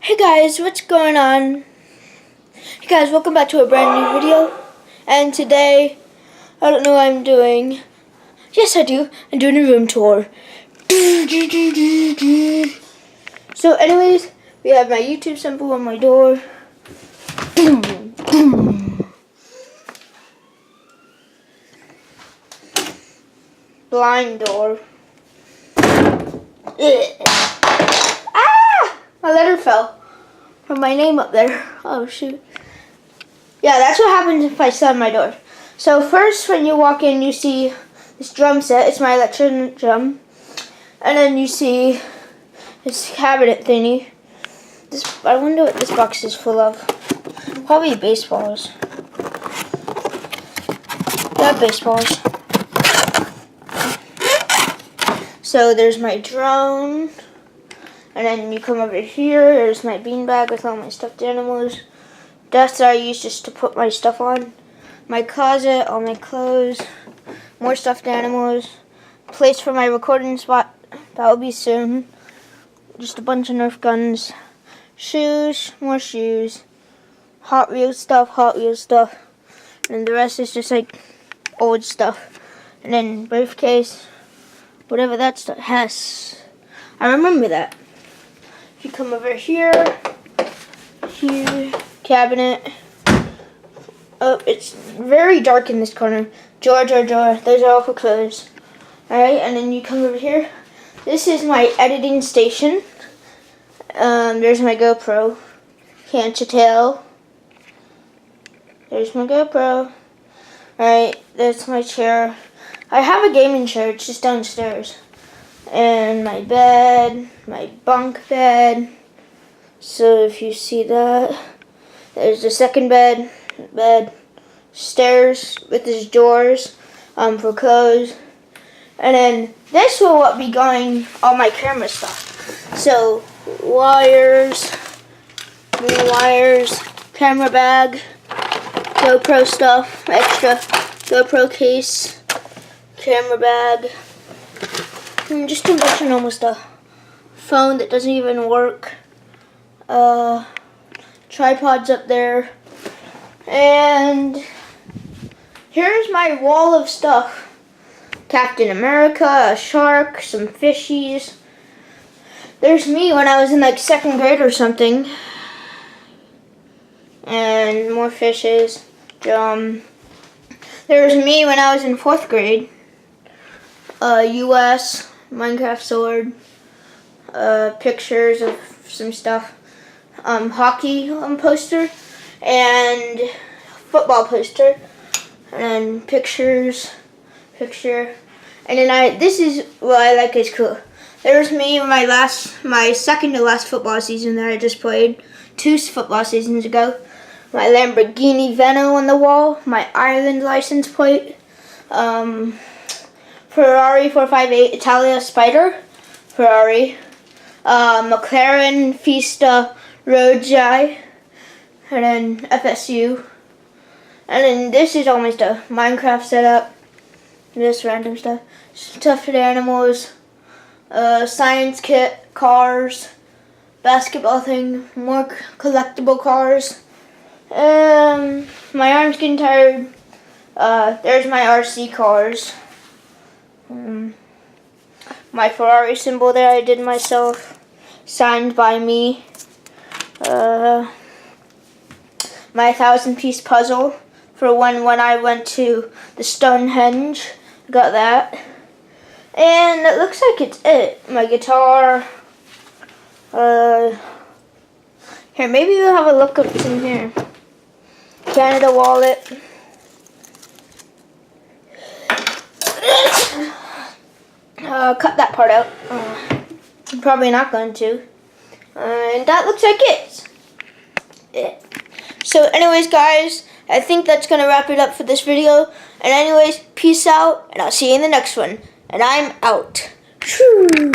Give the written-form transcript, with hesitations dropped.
Hey guys, what's going on? Hey guys, welcome back to a brand new video. And today, I don't know what I'm doing. Yes, I do. I'm doing a room tour. So anyways, we have my YouTube symbol on my door. Blind door. Ah! My letter fell from my name up there. Oh shoot. Yeah, that's what happens if I slam my door. So first, when you walk in, you see this drum set. It's my electric drum. And then you see this cabinet thingy. I wonder what this box is full of. Probably baseballs. Yeah, baseballs. So there's my drone. And then you come over here, there's my beanbag with all my stuffed animals. Desk that I use just to put my stuff on. My closet, all my clothes, more stuffed animals. Place for my recording spot, that will be soon. Just a bunch of Nerf guns. Shoes, more shoes. Hot Wheels stuff. And the rest is just like old stuff. And then briefcase, whatever that stuff has. I remember that. You come over here, cabinet. Oh, it's very dark in this corner. Drawer. Those are all for clothes. Alright, and then you come over here. This is my editing station. There's my GoPro. Can't you tell? There's my GoPro. Alright, that's my chair. I have a gaming chair, it's just downstairs. And my bed, my bunk bed. So if you see that, there's the second bed, stairs with these doors for clothes. And then this will be going all my camera stuff. So wires, camera bag, GoPro stuff, extra GoPro case, camera bag. And just a bunch of normal stuff. Phone that doesn't even work. Tripods up there. And here's my wall of stuff. Captain America, a shark, some fishies. There's me when I was in like 2nd grade or something. And more fishes. There's me when I was in 4th grade. US, Minecraft sword, pictures of some stuff, hockey poster, and football poster, and picture, and then this is what I like is cool. There's me in my second to last football season that I just played, 2 football seasons ago. My Lamborghini Veno on the wall, my Ireland license plate, Ferrari 458 Italia Spider, Ferrari, McLaren Fiesta Roadjai, and then FSU, and then this is all my stuff, Minecraft setup, this random stuff, stuffed animals, science kit, cars, basketball thing, more collectible cars, my arm's getting tired, there's my RC cars. My Ferrari symbol there I did myself, signed by me. My 1,000-piece puzzle for when I went to the Stonehenge. Got that. And it looks like it's it. My guitar. Here, maybe we'll have a look up in here. Canada wallet. Cut that part out. I'm probably not going to. And that looks like it. So anyways, guys, I think that's going to wrap it up for this video. And anyways, peace out, and I'll see you in the next one. And I'm out. Whew.